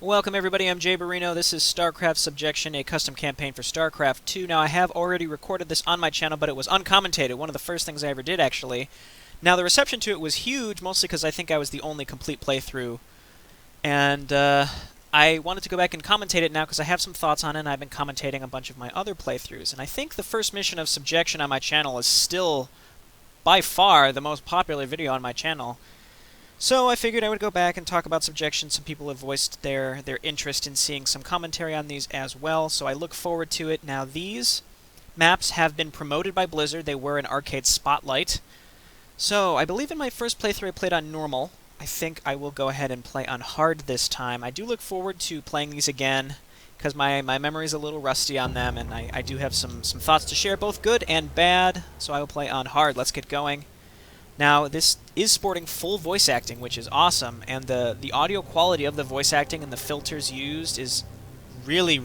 Welcome everybody, I'm JayborinoPlays. This is Starcraft Subjection, a custom campaign for Starcraft II. Now I have already recorded this on my channel, but it was uncommented, one of the first things I ever did actually. Now the reception to it was huge, mostly because I think I was the only complete playthrough. And I wanted to go back and commentate it now because I have some thoughts on it, and I've been commentating a bunch of my other playthroughs. And I think the first mission of Subjection on my channel is still, by far, the most popular video on my channel. So I figured I would go back and talk about Subjection. Some people have voiced their interest in seeing some commentary on these as well, so I look forward to it. Now these maps have been promoted by Blizzard. They were an arcade spotlight. So I believe in my first playthrough I played on normal. I think I will go ahead and play on hard this time. I do look forward to playing these again, because my memory is a little rusty on them, and I do have some thoughts to share, both good and bad. So I will play on hard. Let's get going. Now, this is sporting full voice acting, which is awesome, and the audio quality of the voice acting and the filters used is really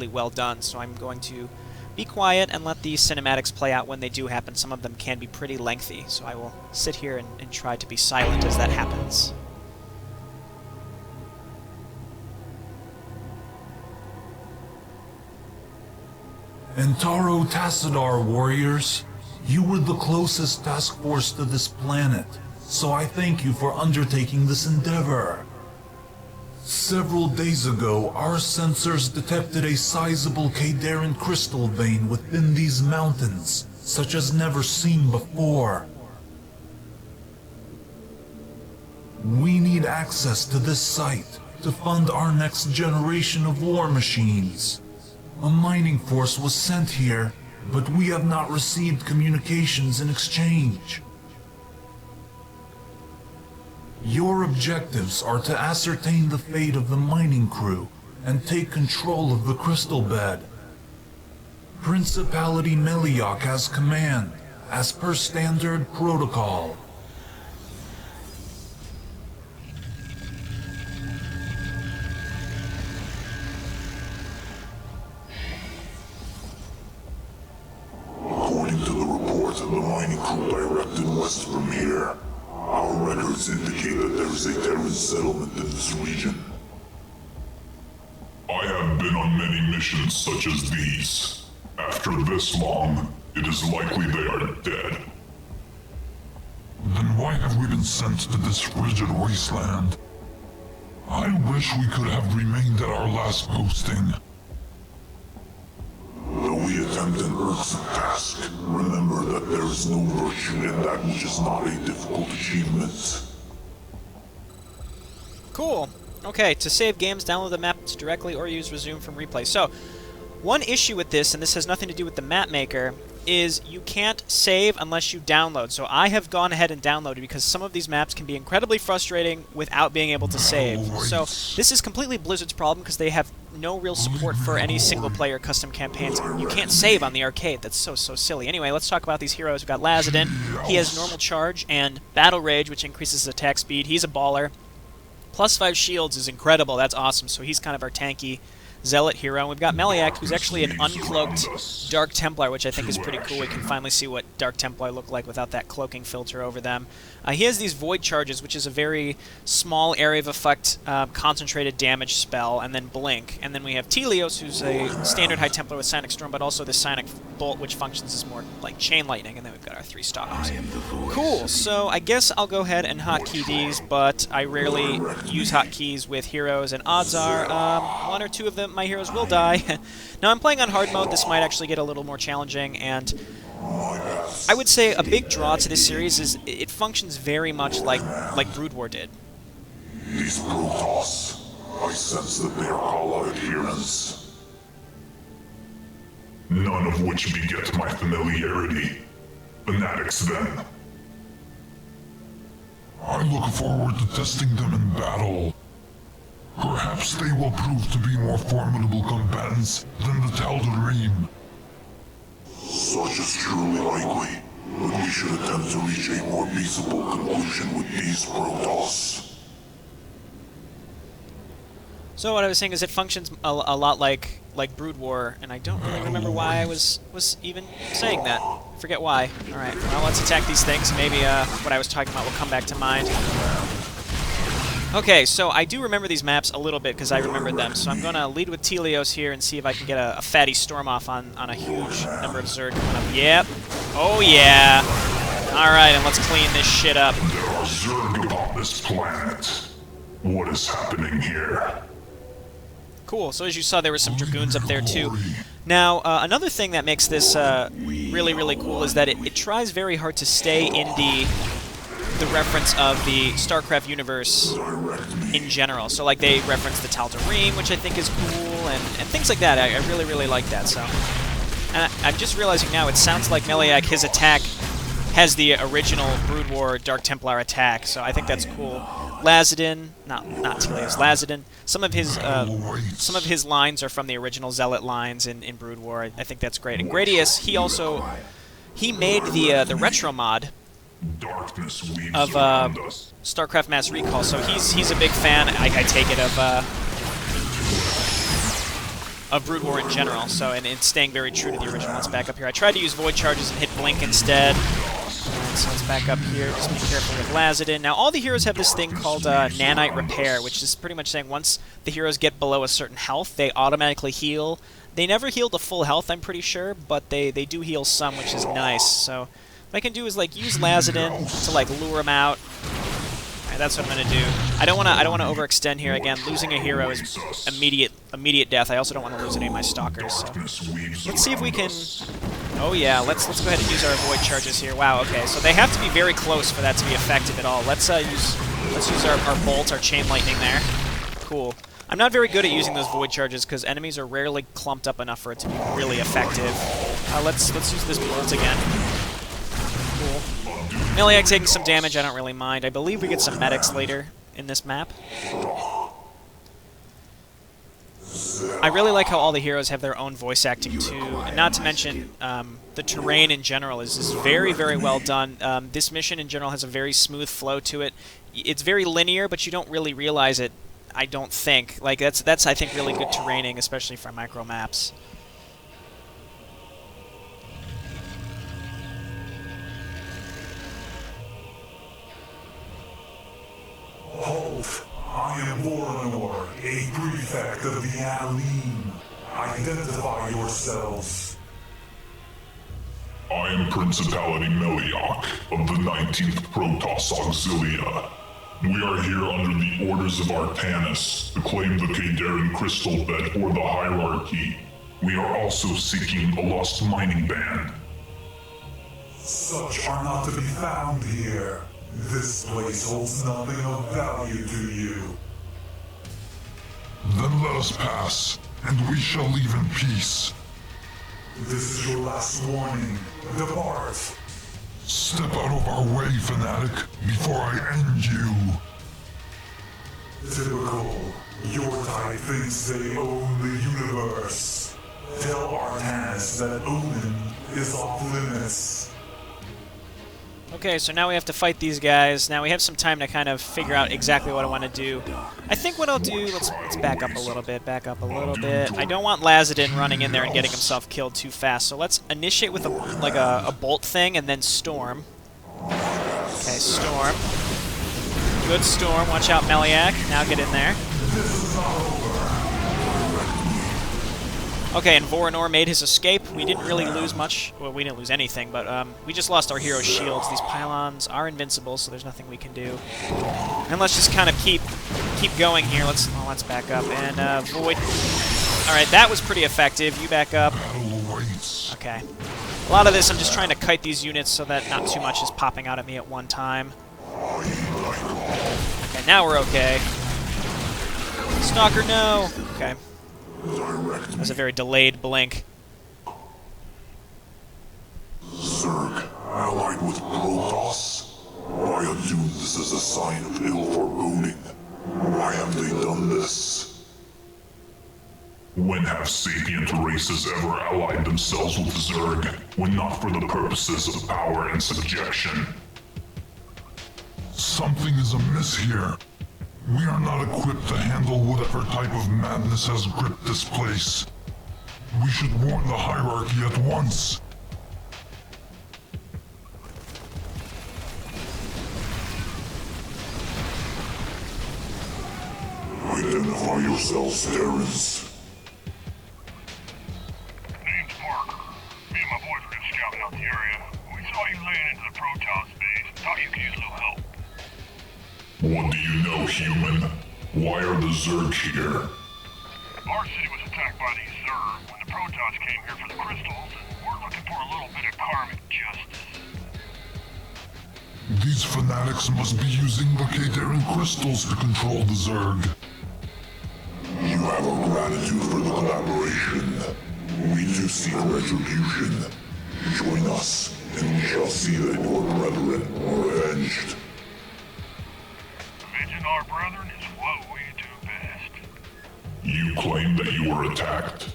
well done, so I'm going to be quiet and let the cinematics play out when they do happen. Some of them can be pretty lengthy, so I will sit here and try to be silent as that happens. Antaro Tassadar, warriors. You were the closest task force to this planet, so I thank you for undertaking this endeavor. Several days ago, our sensors detected a sizable Terran crystal vein within these mountains, such as never seen before. We need access to this site to fund our next generation of war machines. A mining force was sent here, but we have not received communications in exchange. Your objectives are to ascertain the fate of the mining crew and take control of the crystal bed. Principality Meliok has command, as per standard protocol. The mining crew directed west from here. Our records indicate that there is a Terran settlement in this region. I have been on many missions such as these. After this long, it is likely they are dead. Then why have we been sent to this frigid wasteland? I wish we could have remained at our last posting. Though we attempt an irksome task, remember that there is no virtue in that which is not a difficult achievement. Cool. Okay, to save games, download the maps directly or use resume from replay. So, one issue with this, and this has nothing to do with the map maker, is you can't save unless you download. So I have gone ahead and downloaded because some of these maps can be incredibly frustrating without being able to save. So this is completely Blizzard's problem because they have no real support for any single-player custom campaigns. You can't save on the arcade. That's so silly. Anyway, let's talk about these heroes. We've got Lazadin. He has normal charge and battle rage, which increases his attack speed. He's a baller. +5 shields is incredible. That's awesome. So he's kind of our tanky Zealot hero. And we've got Meliok, who's actually an uncloaked Dark Templar, which I think is pretty cool. We can finally see what Dark Templar look like without that cloaking filter over them. He has these Void Charges, which is a very small area of effect, concentrated damage spell, and then Blink. And then we have Telios, who's a standard High Templar with Sonic Storm, but also the Sonic Bolt, which functions as more like Chain Lightning. And then we've got our 3 Stalkers. Cool, so I guess I'll go ahead and hotkey these, but I rarely use hotkeys with heroes, and odds are 1 or 2 of them my heroes will die. Now I'm playing on hard mode. This might actually get a little more challenging, and I would say a big draw to this series is it functions very much like Brood War did. These Protoss, I sense that they are Kala adherents. None of which beget my familiarity. Fanatics, then. I look forward to testing them in battle. Perhaps they will prove to be more formidable combatants than the Tal'Darim. Such is truly likely, but we should attempt to reach a more peaceable conclusion with these Protoss. So what I was saying is it functions a lot like Brood War, and I don't really remember why I was even saying that. I forget why. Alright, well, let's attack these things. Maybe what I was talking about will come back to mind. Okay, so I do remember these maps a little bit because I remembered them. So I'm going to lead with Telios here and see if I can get a fatty storm off on a huge number of Zerg coming up. Yep. Oh, yeah. All right, and let's clean this shit up. There are Zerg upon this planet. What is happening here? Cool. So as you saw, there were some Dragoons up there, too. Now, another thing that makes this really, really cool is that it tries very hard to stay in the reference of the Starcraft universe in general. So, like, they reference the Tal'Darim, which I think is cool, and things like that. I really, really like that. So, and I'm just realizing now, it sounds like Meliak, his attack has the original Brood War Dark Templar attack, so I think that's cool. Lazadin, not Telios, Lazadin. Some of his lines are from the original Zealot lines in Brood War. I think that's great. And Gradius, he made the retro mod of StarCraft Mass Recall, so he's a big fan, I take it, of Brood War in general, so and it's staying very true to the original. Let's back up here. I tried to use Void Charges and hit Blink instead. So let's back up here, just be careful with Lazadin. Now, all the heroes have this thing called Nanite Repair, which is pretty much saying once the heroes get below a certain health, they automatically heal. They never heal to full health, I'm pretty sure, but they do heal some, which is nice. So what I can do is like use Lazadin to like lure him out. Alright, that's what I'm gonna do. I don't wanna overextend here. Again, losing a hero is immediate death. I also don't want to lose any of my stalkers. So let's see if we can. Oh yeah, let's go ahead and use our Void Charges here. Wow, okay, so they have to be very close for that to be effective at all. Let's use our Bolt, our Chain Lightning there. Cool. I'm not very good at using those Void Charges because enemies are rarely clumped up enough for it to be really effective. Let's use this Bolt again. Cool. Meliak taking some damage, I don't really mind. I believe we get some medics later in this map. I really like how all the heroes have their own voice acting too, and not to mention the terrain in general is very, very well done. This mission in general has a very smooth flow to it. It's very linear, but you don't really realize it, I don't think. Like that's I think really good terraining, especially for micro maps. Halt! I am Voronor, a prefect of the anim. Identify yourselves. I am Principality Meliak of the 19th Protoss Auxilia. We are here under the orders of Artanis to claim the Kadaran Crystal Bed or the Hierarchy. We are also seeking a lost mining band. Such are not to be found here. This place holds nothing of value to you. Then let us pass, and we shall leave in peace. This is your last warning. Depart. Step out of our way, fanatic, before I end you. Typical. Your type thinks they own the universe. Tell Artanis that Omen is off limits. Okay, so now we have to fight these guys. Now we have some time to kind of figure out exactly what I want to do. I think what I'll do, let's back up a little bit, I don't want Lazadin running in there and getting himself killed too fast, so let's initiate with a bolt thing and then storm. Okay, storm. Good storm. Watch out, Meliak. Now get in there. Okay, and Voronor made his escape. We didn't really lose much. Well, we didn't lose anything, but we just lost our hero's shields. These pylons are invincible, so there's nothing we can do. And let's just kind of keep going here. Let's back up and Void. All right, that was pretty effective. You back up. Okay. A lot of this, I'm just trying to kite these units so that not too much is popping out at me at one time. Okay, now we're okay. Stalker, no. Okay. That was a very delayed blink. Zerg, allied with Protoss? I assume this is a sign of ill foreboding. Why have they done this? When have sapient races ever allied themselves with Zerg, when not for the purposes of power and subjection? Something is amiss here. We are not equipped to handle whatever type of madness has gripped this place. We should warn the Hierarchy at once. Identify yourselves, Terrans. Name's Parker. Me and my boys were just scouting out the area. We saw you laying into the Protoss base. Thought you could use a little help. What do you know, human? Why are the Zerg here? Our city was attacked by these Zerg when the Protoss came here for the crystals, and we're looking for a little bit of karmic justice. These fanatics must be using the Terran crystals to control the Zerg. You have our gratitude for the collaboration. We do seek retribution. Join us, and we shall see that your brethren are avenged. Avenging our brethren is what we do best. You claim that you were attacked.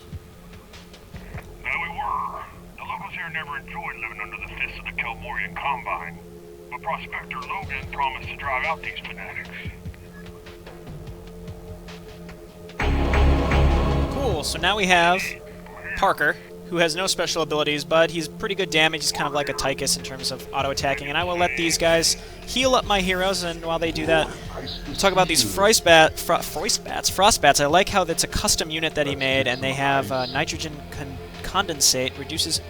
No, we were. The locals here never enjoyed living under the fists of the Kelmorian Combine. But Prospector Logan promised to drive out these fanatics. Cool, so now we have Parker, who has no special abilities, but he's pretty good damage. He's kind of like a Tychus in terms of auto-attacking, and I will let these guys heal up my heroes, and while they do that, we'll talk about these Frostbats. I like how that's a custom unit that he made, and they have nitrogen condensate, reduces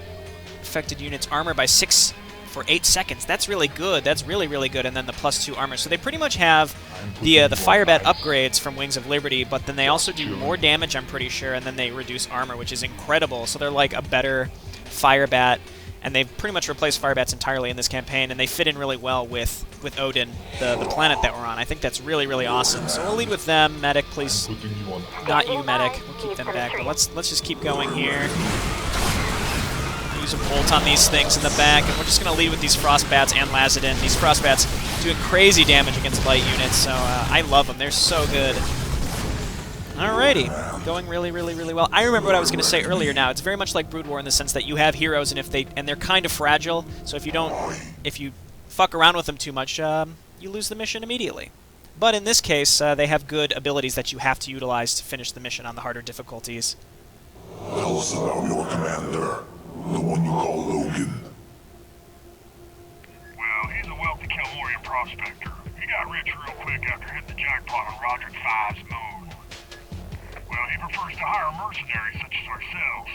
affected units' armor by 6 for 8 seconds. That's really good. That's really, really good. And then the +2 armor. So they pretty much have the Firebat upgrades from Wings of Liberty, but then they also do more damage, I'm pretty sure, and then they reduce armor, which is incredible. So they're like a better Firebat, and they've pretty much replaced Firebats entirely in this campaign, and they fit in really well with Odin, the planet that we're on. I think that's really, really awesome. So we'll lead with them. Medic, please. Not you, Medic. We'll keep them back. But let's just keep going here. Use a bolt on these things in the back, and we're just going to lead with these Frostbats and Lazadin. These Frostbats doing crazy damage against light units, so I love them. They're so good. Alrighty. Going really, really, really well. I remember what I was going to say earlier now. It's very much like Brood War in the sense that you have heroes, and they're kind of fragile, so if you fuck around with them too much, you lose the mission immediately. But in this case, they have good abilities that you have to utilize to finish the mission on the harder difficulties. Tell us about your commander. The one you call Logan. Well, he's a wealthy Kelmorian prospector. He got rich real quick after hitting the jackpot on Roderick V's moon. Well, he prefers to hire mercenaries such as ourselves.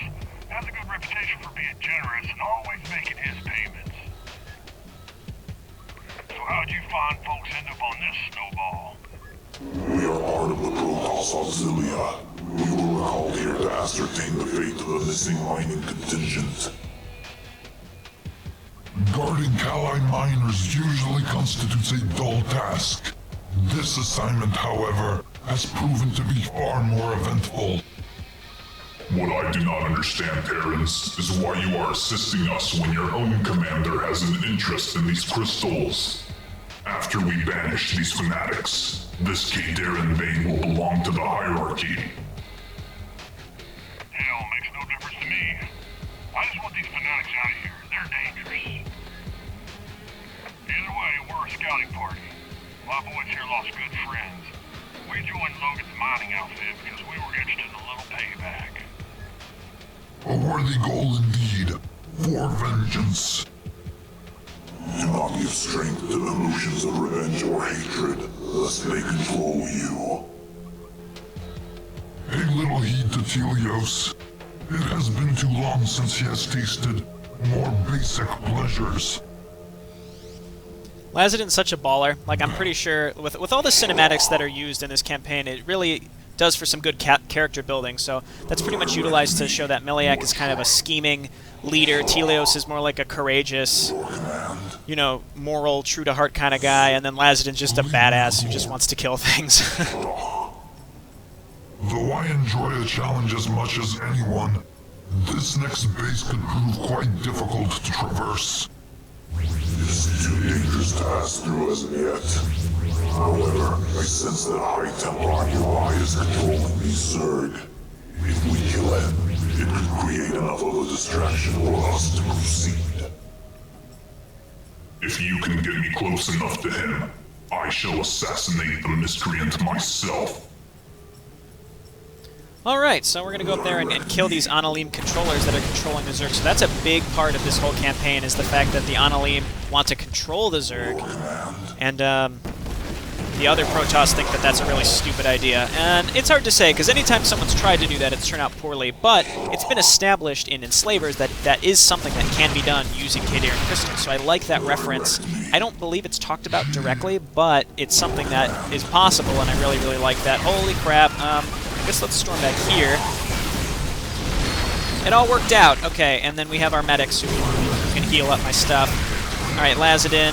Has a good reputation for being generous and always making his payments. So how'd you find folks end up on this snowball? We are part of the Protoss Auxilia. We were recalled here to ascertain the fate of the missing mining contingent. Guarding Kali miners usually constitutes a dull task. This assignment, however, has proven to be far more eventful. What I do not understand, Terrans, is why you are assisting us when your own commander has an interest in these crystals. After we banish these fanatics, this Terran vein will belong to the hierarchy. Hell, makes no difference to me. I just want these fanatics out of here. They're dangerous. Either way, we're a scouting party. My boys here lost good friends. We joined Logan's mining outfit because we were interested in a little payback. A worthy goal indeed. For vengeance. Do not give strength to the emotions of revenge or hatred, lest they control you. A little heed to Telios. It has been too long since he has tasted more basic pleasures. Lazadin's such a baller. Like, I'm pretty sure, with all the cinematics that are used in this campaign, it really does for some good character building. So that's pretty much utilized to show that Miliak is kind of a scheming leader. Telios is more like a courageous, you know, moral, true-to-heart kind of guy. And then Lazadin's just a badass who just wants to kill things. Though I enjoy a challenge as much as anyone, this next base could prove quite difficult to traverse. It is too dangerous to pass through as of yet. However, I sense that High Templar Uri is controlling these Zerg. If we kill him, it could create enough of a distraction for us to proceed. If you can get me close enough to him, I shall assassinate the miscreant myself. Alright, so we're going to go up there and kill these Analim controllers that are controlling the Zerg. So that's a big part of this whole campaign, is the fact that the Analim want to control the Zerg. And, the other Protoss think that that's a really stupid idea. And it's hard to say, because anytime someone's tried to do that, it's turned out poorly. But it's been established in Enslavers that that is something that can be done using Khadarian crystals. So I like that reference. I don't believe it's talked about directly, but it's something that is possible, and I really, really like that. Holy crap. I guess let's storm back here. It all worked out. Okay, and then we have our medics who can heal up my stuff. Alright, Lazadin.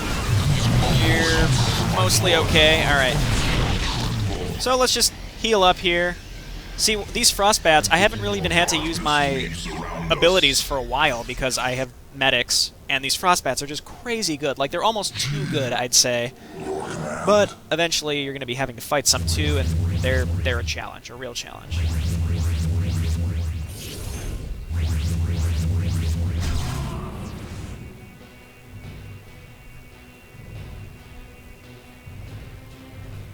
You're mostly okay. Alright. So let's just heal up here. See, these Frostbats, I haven't really even had to use my abilities for a while because I have medics, and these Frostbats are just crazy good. Like, they're almost too good, I'd say. But eventually you're going to be having to fight some too, and they're a challenge, a real challenge.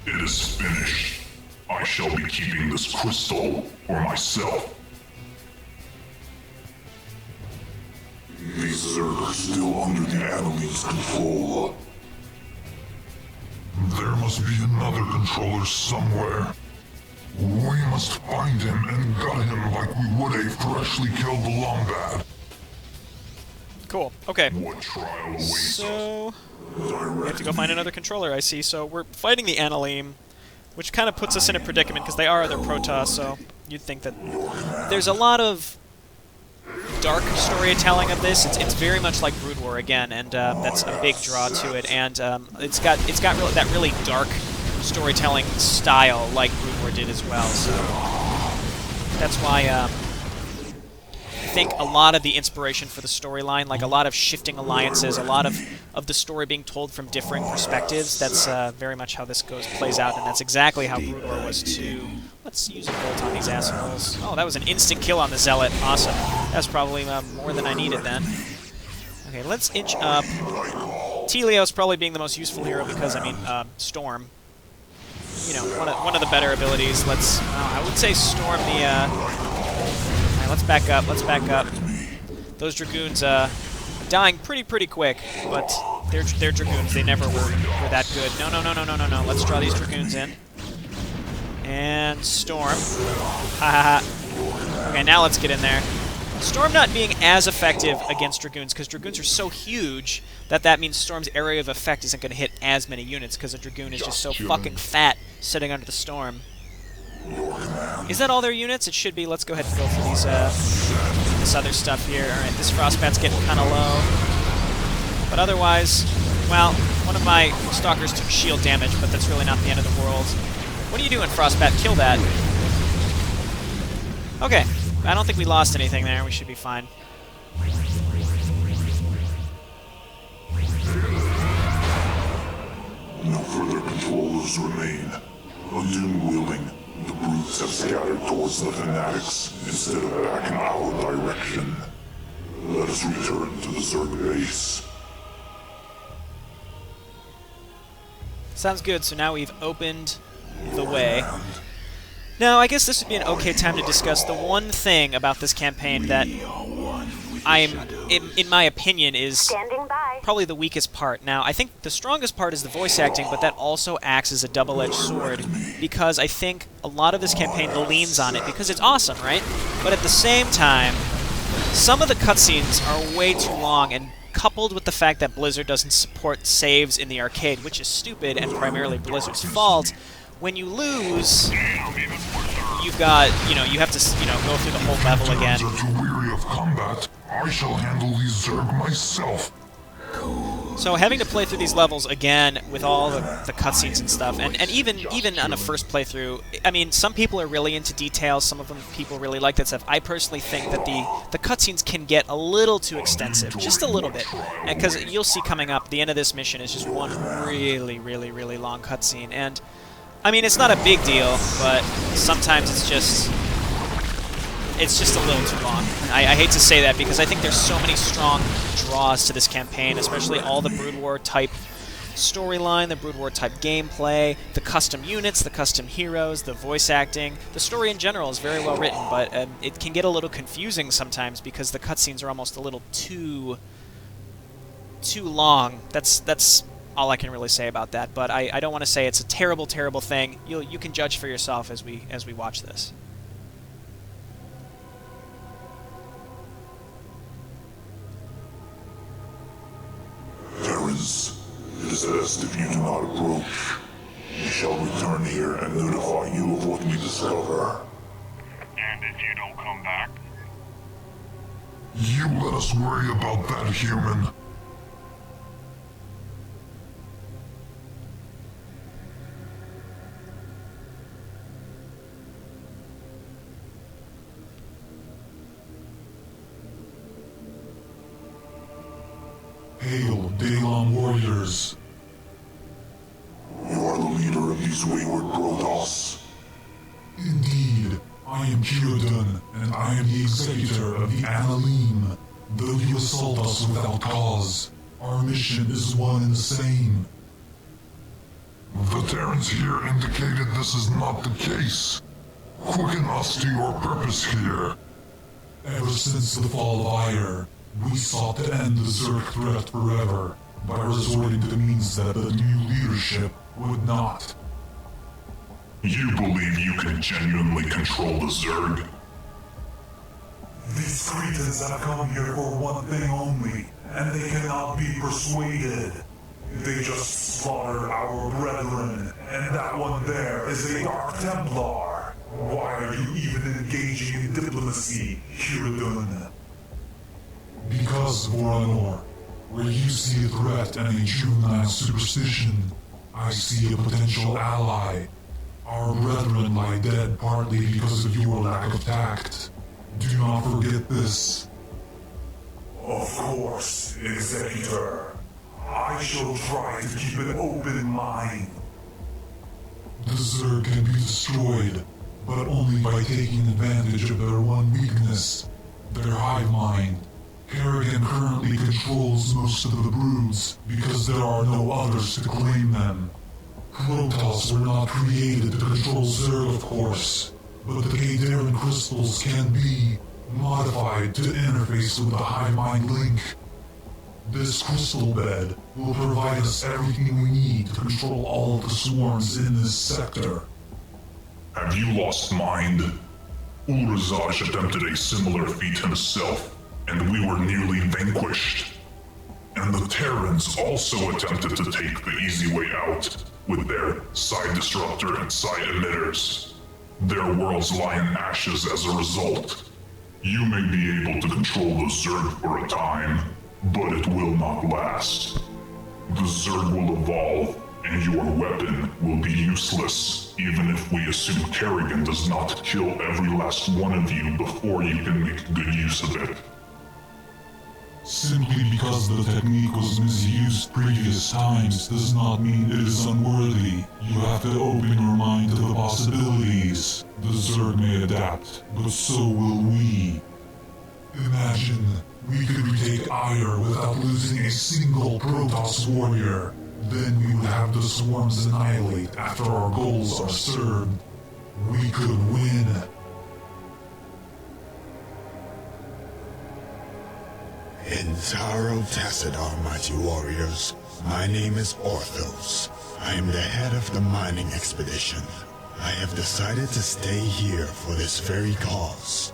It is finished. I shall be keeping this crystal for myself. These Zerg are still under the animal's control. There must be another controller somewhere. We must find him and gut him like we would a freshly killed Lombad. Cool. Okay. What trial awaits So we have to go find another controller, I see. So we're fighting the Analim, which kind of puts us in a predicament because they are other Protoss, so you'd think that there's a lot of dark storytelling of this. It's very much like Brood War again, and that's a big draw to it. And it's got that really dark storytelling style like Brood War did as well. So that's why I think a lot of the inspiration for the storyline, like a lot of shifting alliances, a lot of the story being told from differing perspectives, that's very much how this plays out, and that's exactly how Brood War was too. Let's use a bolt on these assholes. Oh, that was an instant kill on the Zealot. Awesome. That's probably more than I needed then. Okay, let's inch up. Telios probably being the most useful hero because, I mean, Storm. You know, one of the better abilities. Let's, I would say Storm the, Alright, let's back up, let's back up. Those Dragoons, dying pretty quick, but they're Dragoons, they never were that good. No, let's draw these Dragoons in. And Storm. Ha. Okay, now let's get in there. Storm not being as effective against Dragoons, because Dragoons are so huge that means Storm's area of effect isn't going to hit as many units, because a Dragoon is just so fucking fat sitting under the Storm. Is that all their units? It should be. Let's go ahead and go for these, this other stuff here. Alright, this Frostbat's getting kind of low. But otherwise, well, one of my Stalkers took shield damage, but that's really not the end of the world. What are you doing, Frostbat? Kill that. Okay. I don't think we lost anything there. We should be fine. No further controllers remain. Undoom-wielding, the brutes have scattered towards the fanatics instead of back in our direction. Let us return to the Zerg base. Sounds good. So now we've opened the way. Now, I guess this would be an okay time to discuss the one thing about this campaign that in my opinion, is probably the weakest part. Now, I think the strongest part is the voice acting, but that also acts as a double-edged sword, because I think a lot of this campaign leans on it, because it's awesome, right? But at the same time, some of the cutscenes are way too long, and coupled with the fact that Blizzard doesn't support saves in the arcade, which is stupid and primarily Blizzard's fault, when you lose, you've got, you have to, go through the whole level again. Are too weary of combat. I shall handle these Zerg myself. So having to play through these levels again with all the cutscenes and stuff, and even on a first playthrough, I mean, some people are really into details, some of them people really like that stuff. I personally think that the cutscenes can get a little too extensive, just a little bit, because you'll see coming up, the end of this mission is just one really, really, really long cutscene, and I mean, it's not a big deal, but sometimes it's just a little too long. I hate to say that because I think there's so many strong draws to this campaign, especially all the Brood War type storyline, the Brood War type gameplay, the custom units, the custom heroes, the voice acting. The story in general is very well written, but it can get a little confusing sometimes because the cutscenes are almost a little too long. That's all I can really say about that. But I don't want to say it's a terrible, terrible thing. You can judge for yourself as we watch this. Terrans, it is best if you do not approach. We shall return here and notify you of what we discover. And if you don't come back? You let us worry about that, human. Hail, Daylon warriors. You are the leader of these wayward Protoss. Indeed, I am Kirodun, and I am the executor of the anim. Though you assault us without cause, our mission is one and the same. The Terrans here indicated this is not the case. Quicken us to your purpose here. Ever since the fall of Ire, we sought to end the Zerg threat forever by resorting to means that the new leadership would not. You believe you can genuinely control the Zerg? These Cretans have come here for one thing only, and they cannot be persuaded. They just slaughtered our brethren, and that one there is a Dark Templar. Why are you even engaging in diplomacy, Kirodun? Because, Voronor, where you see a threat and a juvenile superstition, I see a potential ally. Our brethren lie dead partly because of your lack of tact. Do not forget this. Of course, Executor. I shall try to keep an open mind. The Zerg can be destroyed, but only by taking advantage of their one weakness, their hive mind. Kerrigan currently controls most of the broods because there are no others to claim them. Protoss were not created to control Zerg, of course, but the Kadaran crystals can be modified to interface with the hive mind link. This crystal bed will provide us everything we need to control all the swarms in this sector. Have you lost mind? Ulrazaj attempted a similar feat himself, and we were nearly vanquished. And the Terrans also attempted to take the easy way out with their side disruptor and side emitters. Their worlds lie in ashes as a result. You may be able to control the Zerg for a time, but it will not last. The Zerg will evolve, and your weapon will be useless, even if we assume Kerrigan does not kill every last one of you before you can make good use of it. Simply because the technique was misused previous times does not mean it is unworthy. You have to open your mind to the possibilities. The Zerg may adapt, but so will we. Imagine we could retake Ire without losing a single Protoss warrior. Then we would have the swarms annihilate after our goals are served. We could win. Intaro Tassadar, mighty warriors. My name is Orthos. I am the head of the mining expedition. I have decided to stay here for this very cause.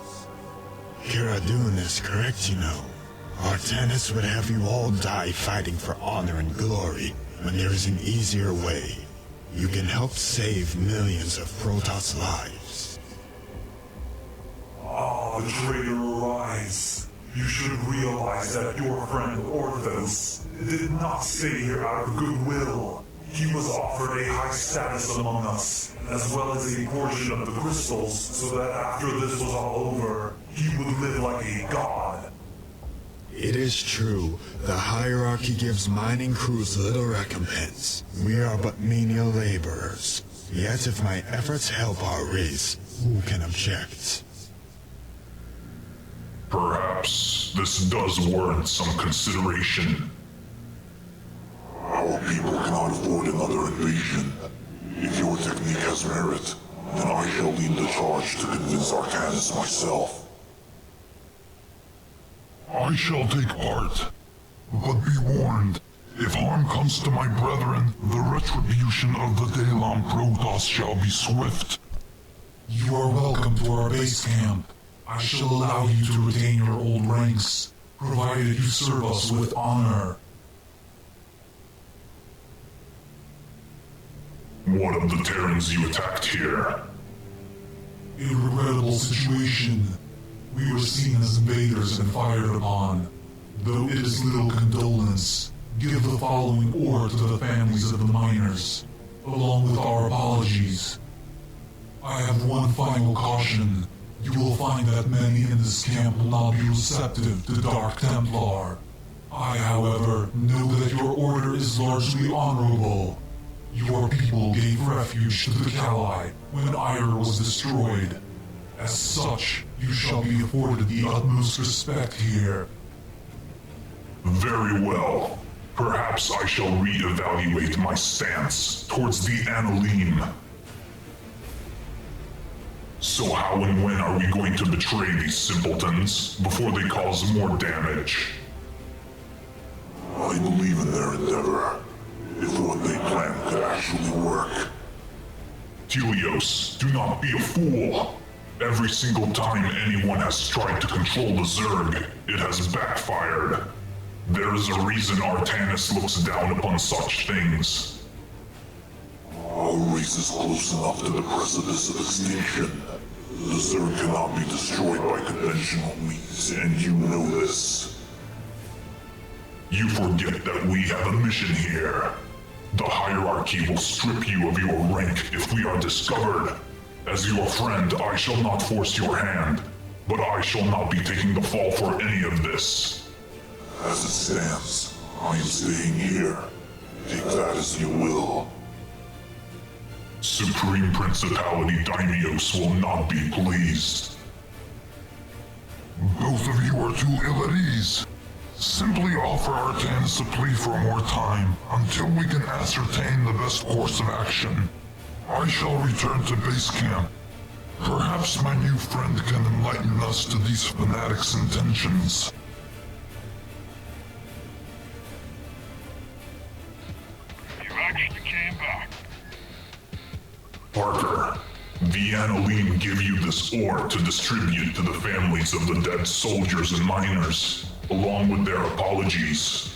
Kiradun is correct, you know. Artanis would have you all die fighting for honor and glory when there is an easier way. You can help save millions of Protoss lives. Ah, traitor, arise. You should realize that your friend Orthos did not stay here out of goodwill. He was offered a high status among us, as well as a portion of the crystals, so that after this was all over, he would live like a god. It is true, the hierarchy gives mining crews little recompense. We are but menial laborers. Yet if my efforts help our race, who can object? Perhaps this does warrant some consideration. Our people cannot afford another invasion. If your technique has merit, then I shall lead the charge to convince Artanis myself. I shall take part, but be warned, If harm comes to my brethren, the retribution of the Daylon Protoss shall be swift. You are welcome to our base camp. I shall allow you to retain your old ranks, provided you serve us with honor. What of the Terrans you attacked here? A regrettable situation. We were seen as invaders and fired upon. Though it is little condolence, give the following ore to the families of the miners, along with our apologies. I have one final caution. You will find that many in this camp will not be receptive to Dark Templar. I, however, know that your order is largely honorable. Your people gave refuge to the Kali when Ire was destroyed. As such, you shall be afforded the utmost respect here. Very well. Perhaps I shall reevaluate my stance towards the anim. So how and when are we going to betray these simpletons before they cause more damage? I believe in their endeavor, if what they plan could actually work. Helios, do not be a fool. Every single time anyone has tried to control the Zerg, it has backfired. There is a reason Artanis looks down upon such things. Our race is close enough to the precipice of extinction. The Zerg cannot be destroyed by conventional means, and you know this. You forget that we have a mission here. The hierarchy will strip you of your rank if we are discovered. As your friend, I shall not force your hand, but I shall not be taking the fall for any of this. As it stands, I am staying here. Take that as you will. Supreme Principality Daimios will not be pleased. Both of you are too ill at ease. Simply offer Artanis a plea for more time, until we can ascertain the best course of action. I shall return to base camp. Perhaps my new friend can enlighten us to these fanatics' intentions. You actually came back. Parker, the Anolim give you this ore to distribute to the families of the dead soldiers and miners, along with their apologies.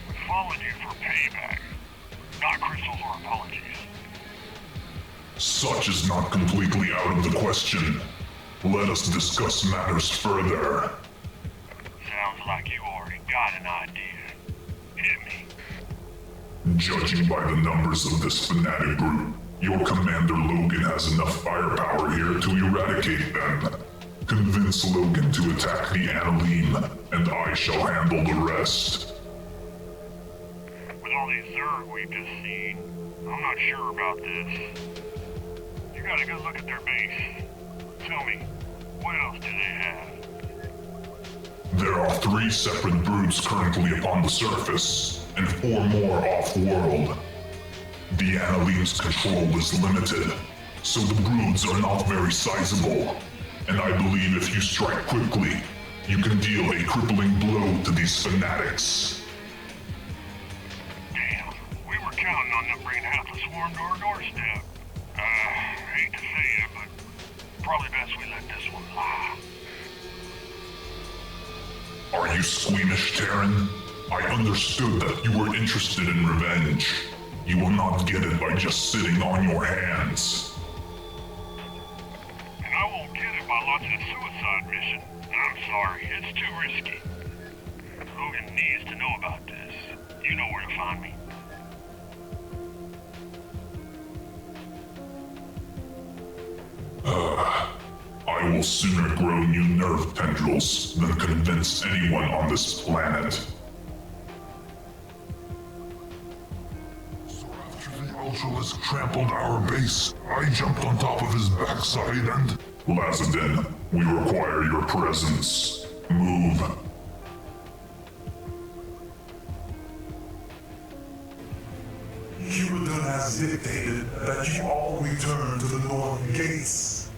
We followed you for payback, not crystals or apologies. Such is not completely out of the question. Let us discuss matters further. Sounds like you already got an idea. Hit me. Judging by the numbers of this fanatic group, your Commander Logan has enough firepower here to eradicate them. Convince Logan to attack the Anolim, and I shall handle the rest. With all these Zerg we've just seen, I'm not sure about this. You got a good look at their base. Tell me, what else do they have? There are 3 separate broods currently upon the surface, and 4 more off-world. The Anolim's control is limited, so the broods are not very sizable, and I believe if you strike quickly, you can deal a crippling blow to these fanatics. Damn, we were counting on them bringing half the swarm to our doorstep. Hate to say it, but probably best we let this one lie. Are you squeamish, Terran? I understood that you were interested in revenge. You will not get it by just sitting on your hands. And I won't get it by launching a suicide mission. I'm sorry, it's too risky. Logan needs to know about this. You know where to find me. I will sooner grow new nerve tendrils than convince anyone on this planet. So after the Ultralisk trampled our base, I jumped on top of his backside and... Lazadin, we require your presence. Move. Huladan has dictated that you all return to the northern gates.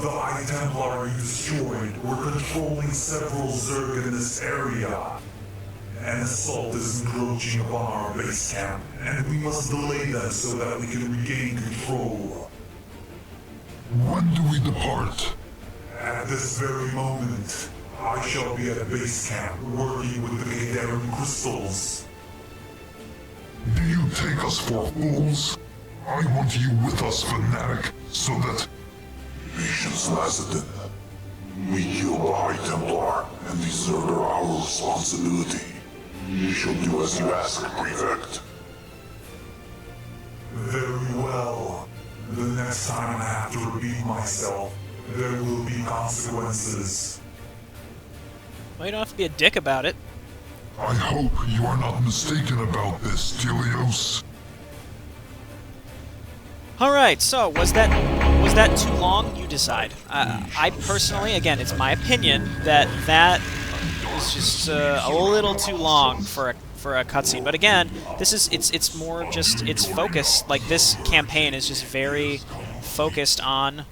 The High Templar you destroyed were controlling several Zerg in this area. An assault is encroaching upon our base camp, and we must delay them so that we can regain control. When do we depart? At this very moment, I shall be at base camp working with the Terran crystals. Do you take us for fools? I want you with us, fanatic, so that... Patience, Lazatin. We killed the High Templar, and these are our responsibility. We shall do as you ask, Prefect. Very well. The next time I have to repeat myself, there will be consequences. Well, you don't have to be a dick about it. I hope you are not mistaken about this, Telios. Alright, so, was that too long? You decide. I personally, again, it's my opinion, that was just a little too long for a cutscene. But again, it's more just, it's focused, like this campaign is just very focused on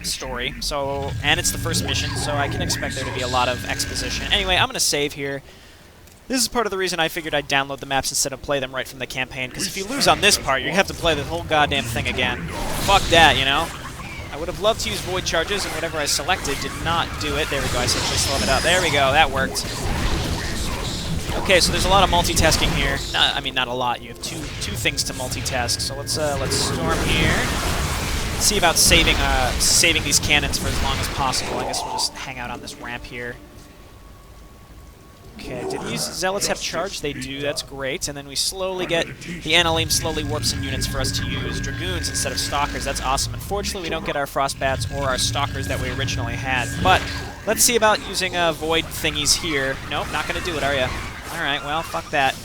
story, so, and it's the first mission, so I can expect there to be a lot of exposition. Anyway, I'm gonna save here. This is part of the reason I figured I'd download the maps instead of play them right from the campaign, because if you lose on this part, you have to play the whole goddamn thing again. Fuck that, you know? I would have loved to use void charges, and whatever I selected did not do it. There we go, I essentially slowed it up. There we go, that worked. Okay, so there's a lot of multitasking here. I mean, not a lot. You have two things to multitask. So let's storm here. Let's see about saving these cannons for as long as possible. I guess we'll just hang out on this ramp here. Okay, did these zealots have charge? They do, that's great. And then we slowly get, the anim slowly warps some units for us to use dragoons instead of stalkers. That's awesome. Unfortunately, we don't get our frostbats or our stalkers that we originally had. But let's see about using void thingies here. Nope, not going to do it, are ya? Alright, well, fuck that.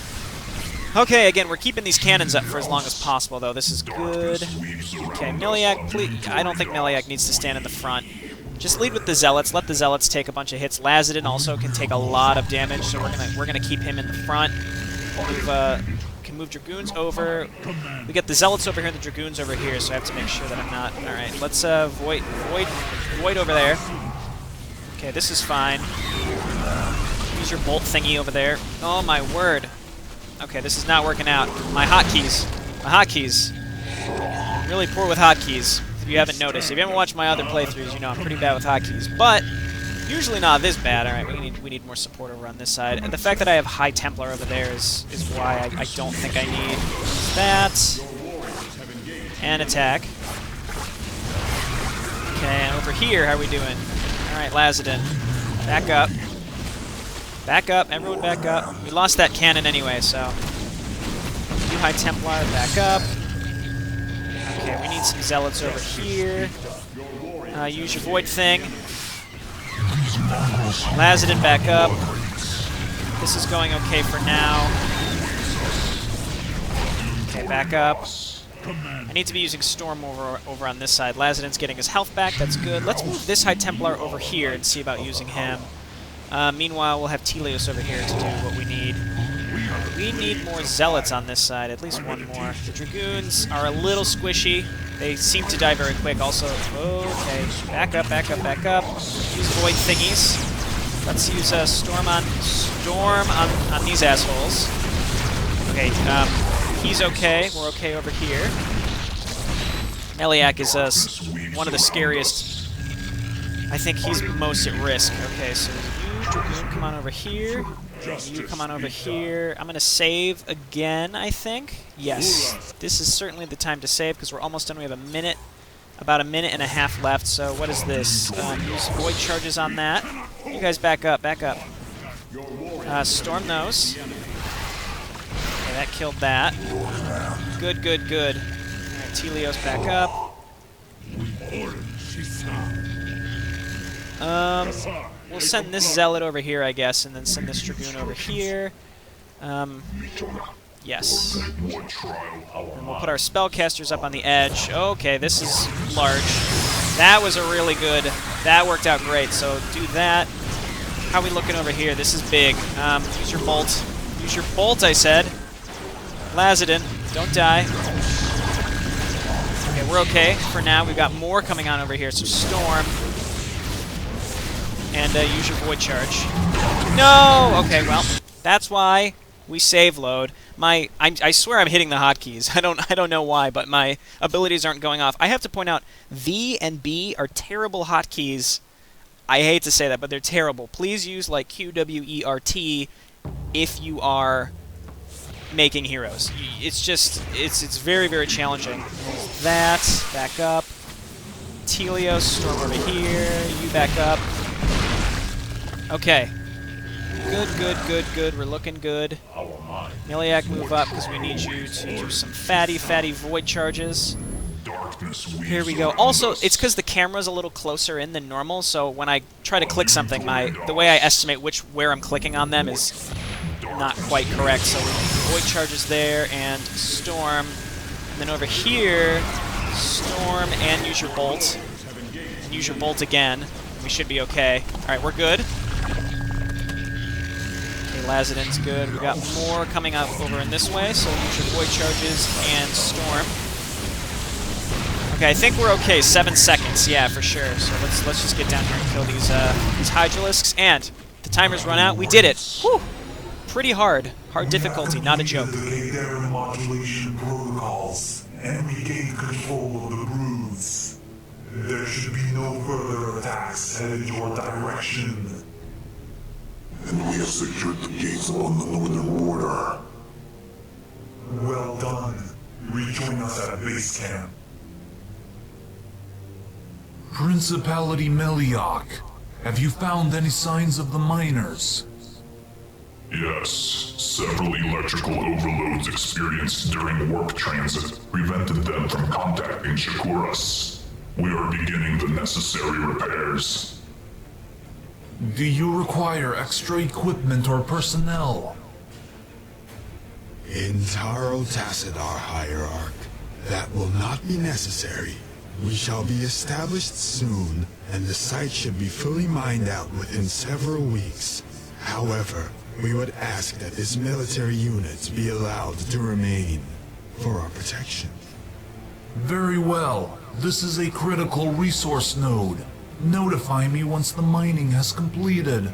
Okay, again, we're keeping these cannons up for as long as possible, though. This is good. Okay, Miliac, please. I don't think Miliac needs to stand in the front. Just lead with the zealots. Let the zealots take a bunch of hits. Lazatin also can take a lot of damage, so we're gonna keep him in the front. Can move dragoons over. We get the zealots over here and the dragoons over here, so I have to make sure that I'm not. All right, let's void over there. Okay, this is fine. Use your bolt thingy over there. Oh my word. Okay, this is not working out. My hotkeys. My hotkeys. I'm really poor with hotkeys. If you haven't noticed. If you haven't watched my other playthroughs, you know I'm pretty bad with hotkeys. But usually not this bad. All right, we need more support over on this side. And the fact that I have High Templar over there is why I don't think I need that. And attack. Okay, and over here, how are we doing? All right, Lazatin, back up. Back up, everyone back up. We lost that cannon anyway, so. You High Templar, back up. Okay, we need some zealots over here. Use your void thing. Lazatin, back up. This is going okay for now. Okay, back up. I need to be using Storm over on this side. Lazatin's getting his health back, that's good. Let's move this High Templar over here and see about using him. Meanwhile, we'll have Telios over here to do what we need. We need more zealots on this side, at least one more. The dragoons are a little squishy. They seem to die very quick. Also, okay, back up, back up, back up. Use void thingies. Let's use Storm on these assholes. Okay, he's okay. We're okay over here. Miliac is one of the scariest. I think he's most at risk. Okay, so you, Dragoon, come on over here. You come on over here. I'm going to save again, I think. Yes, this is certainly the time to save because we're almost done. We have about a minute and a half left. So what is this? Use void charges on that. You guys back up, back up. Storm those. Okay, that killed that. Good, good, good. All right, Telios back up. We'll send this zealot over here, I guess, and then send this dragoon over here. Yes. And we'll put our spellcasters up on the edge. Okay, this is large. That was a really good... That worked out great, so do that. How are we looking over here? This is big. Use your bolt. Use your bolt, I said. Lazatin, don't die. Okay, we're okay for now. We've got more coming on over here, so Storm. And use your void charge. No! Okay, well, That's why we save load. I swear I'm hitting the hotkeys. I don't know why, but my abilities aren't going off. I have to point out, V and B are terrible hotkeys. I hate to say that, but they're terrible. Please use like Q, W, E, R, T if you are making heroes. It's just, it's very, very challenging. That, back up. Telios, storm over here. You back up. Okay. Good. We're looking good. Miliac, move up because we need you to do some fatty void charges. Here we go. Also, it's because the camera's a little closer in than normal, so when I try to click something, the way I estimate where I'm clicking on them is not quite correct. So void charges there and storm. And then over here, storm and use your bolt. And use your bolt again. We should be okay. Alright, we're good. Okay, Lazadin's good. We got more coming up over in this way, so use your void charges and storm. Okay, I think we're okay. 7 seconds, yeah, for sure. So let's just get down here and kill these Hydralisks. And the timer's run out. We did it. Whew. Pretty hard. Hard difficulty, not a joke. The Terran modulation protocols and regain control of the broods. There should be no further attacks headed your direction. And we have secured the gates on the northern border. Well done. Rejoin us at base camp. Principality Meliok, have you found any signs of the miners? Yes, several electrical overloads experienced during warp transit prevented them from contacting Shakuras. We are beginning the necessary repairs. Do you require extra equipment or personnel? In Taro Tassadar, Hierarch, that will not be necessary. We shall be established soon, and the site should be fully mined out within several weeks. However, we would ask that this military unit be allowed to remain for our protection. Very well. This is a critical resource node. Notify me once the mining has completed.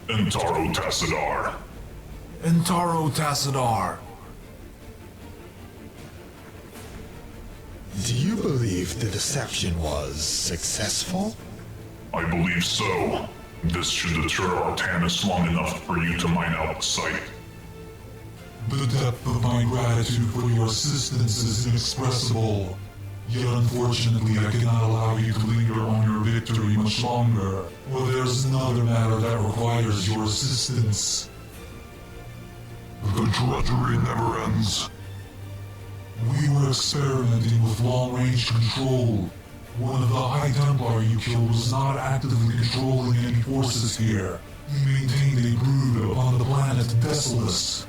Entaro Tassadar. Entaro Tassadar. Do you believe the deception was successful? I believe so. This should deter Artanis long enough for you to mine out the site. The depth of my gratitude for your assistance is inexpressible. Yet unfortunately, I cannot allow you to linger on your victory much longer, for there's another matter that requires your assistance. The drudgery never ends. We were experimenting with long-range control. One of the High Templar you killed was not actively controlling any forces here. He maintained a brood upon the planet Desolus.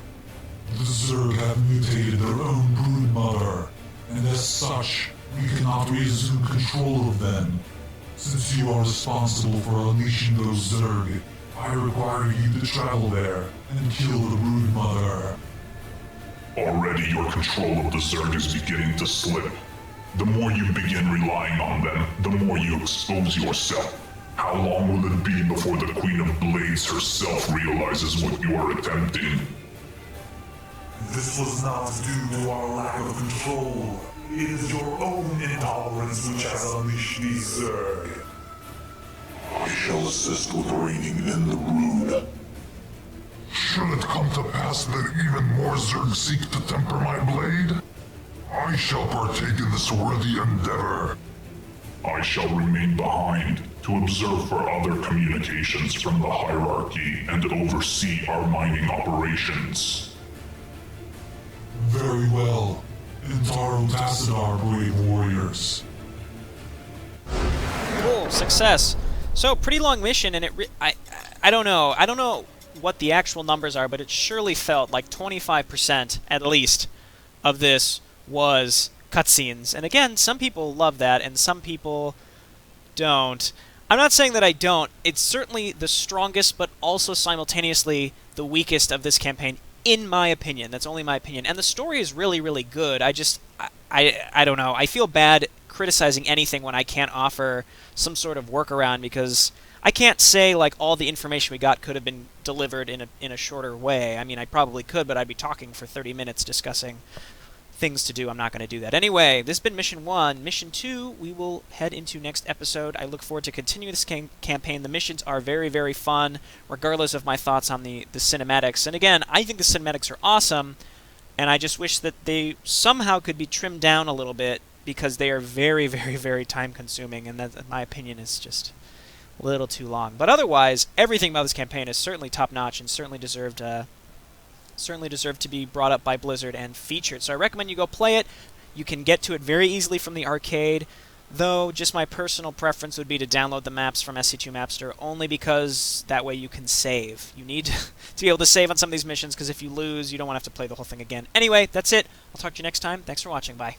The Zerg have mutated their own brood mother, and as such, we cannot resume control of them. Since you are responsible for unleashing those Zerg, I require you to travel there and kill the brood mother. Already your control of the Zerg is beginning to slip. The more you begin relying on them, the more you expose yourself. How long will it be before the Queen of Blades herself realizes what you are attempting? This was not due to our lack of control. It is your own intolerance which has unleashed these Zerg. I shall assist with reigning in the brood. Should it come to pass that even more Zerg seek to temper my blade, I shall partake in this worthy endeavor. I shall remain behind to observe for other communications from the hierarchy and oversee our mining operations. Very well. Entaro Tassadar, brave warriors. Cool, success. So, pretty long mission, and I don't know. I don't know what the actual numbers are, but it surely felt like 25% at least of this was cutscenes. And again, some people love that, and some people don't. I'm not saying that I don't. It's certainly the strongest, but also simultaneously the weakest of this campaign, in my opinion. That's only my opinion. And the story is really, really good. I don't know. I feel bad criticizing anything when I can't offer some sort of workaround, because I can't say like all the information we got could have been delivered in a shorter way. I mean, I probably could, but I'd be talking for 30 minutes discussing things to do. I'm not going to do that. Anyway, this has been Mission 1. Mission 2, we will head into next episode. I look forward to continuing this campaign. The missions are very, very fun, regardless of my thoughts on the cinematics. And again, I think the cinematics are awesome, and I just wish that they somehow could be trimmed down a little bit, because they are very, very, very time-consuming, and that, in my opinion, is just a little too long. But otherwise, everything about this campaign is certainly top-notch and certainly deserved to be brought up by Blizzard and featured. So I recommend you go play it. You can get to it very easily from the arcade, though just my personal preference would be to download the maps from SC2 Mapster, only because that way you can save. You need to be able to save on some of these missions, because if you lose, you don't want to have to play the whole thing again. Anyway, that's it. I'll talk to you next time. Thanks for watching. Bye.